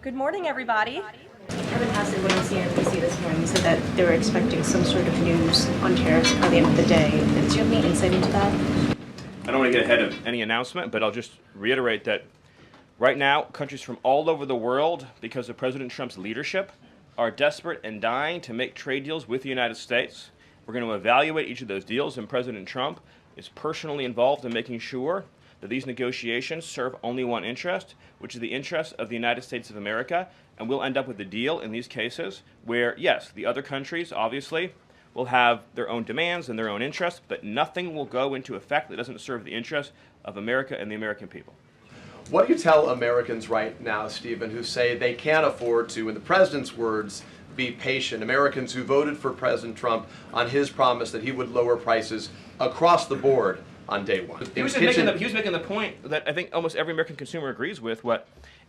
Good morning, everybody. Kevin Hassett went on CNBC this morning. He said that they were expecting some sort of news on tariffs by the end of the day. Do you have any insight into that? I don't want to get ahead of any announcement, but I'll just reiterate that right now, countries from all over the world, because of President Trump's leadership, are desperate and dying to make trade deals with the United States. We're going to evaluate each of those deals, and President Trump is personally involved in making sure that these negotiations serve only one interest, which is the interest of the United States of America, and we'll end up with a deal in these cases where, yes, the other countries, obviously, will have their own demands and their own interests, but nothing will go into effect that doesn't serve the interests of America and the American people. What do you tell Americans right now, Stephen, who say they can't afford to, in the president's words, be patient? Americans who voted for President Trump on his promise that he would lower prices across the board on day one. He was making the point that I think almost every American consumer agrees with.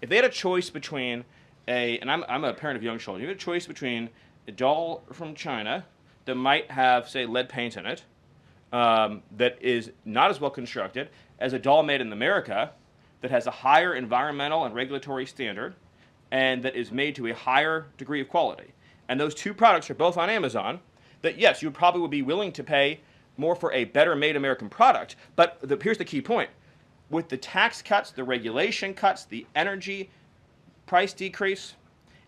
If they had a choice between and I'm a parent of young children, you had a choice between a doll from China that might have, say, lead paint in it, that is not as well constructed as a doll made in America that has a higher environmental and regulatory standard and that is made to a higher degree of quality. And those two products are both on Amazon, that yes, you probably would be willing to pay more for a better made American product. But here's the key point. With the tax cuts, the regulation cuts, the energy price decrease,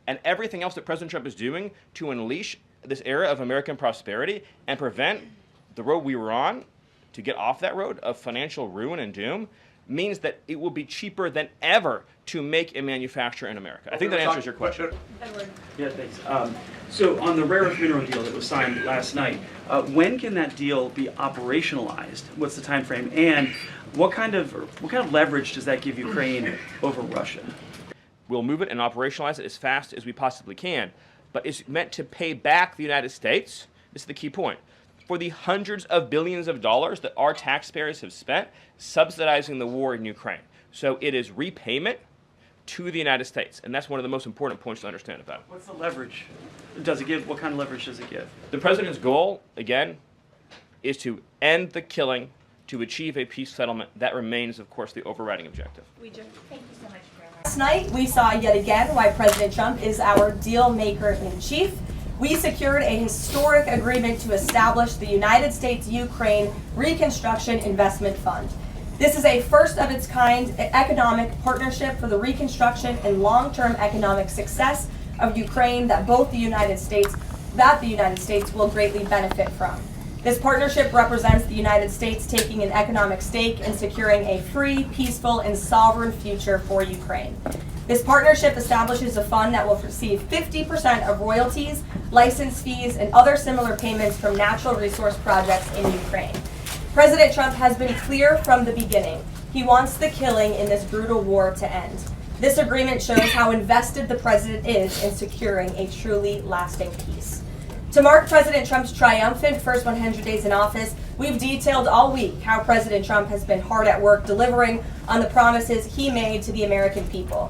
and everything else that President Trump is doing to unleash this era of American prosperity and prevent the road we were on to get off that road of financial ruin and doom, means that it will be cheaper than ever to make and manufacture in America. I think that answers your question. Yeah, thanks. So on the rare earth mineral deal that was signed last night, when can that deal be operationalized? What's the time frame? And what kind of leverage does that give Ukraine over Russia? We'll move it and operationalize it as fast as we possibly can. But it's meant to pay back the United States. This is the key point. For the hundreds of billions of dollars that our taxpayers have spent subsidizing the war in Ukraine. So it is repayment to the United States. And that's one of the most important points to understand about it. What's the leverage? Does it give? What kind of leverage does it give? The president's goal, again, is to end the killing, to achieve a peace settlement. That remains, of course, the overriding objective. Thank you so much. Last night, we saw yet again why President Trump is our deal maker in chief. We secured a historic agreement to establish the United States-Ukraine Reconstruction Investment Fund. This is a first of its kind economic partnership for the reconstruction and long-term economic success of Ukraine that the United States will greatly benefit from. This partnership represents the United States taking an economic stake in securing a free, peaceful, and sovereign future for Ukraine. This partnership establishes a fund that will receive 50% of royalties, license fees, and other similar payments from natural resource projects in Ukraine. President Trump has been clear from the beginning. He wants the killing in this brutal war to end. This agreement shows how invested the president is in securing a truly lasting peace. To mark President Trump's triumphant first 100 days in office, we've detailed all week how President Trump has been hard at work delivering on the promises he made to the American people.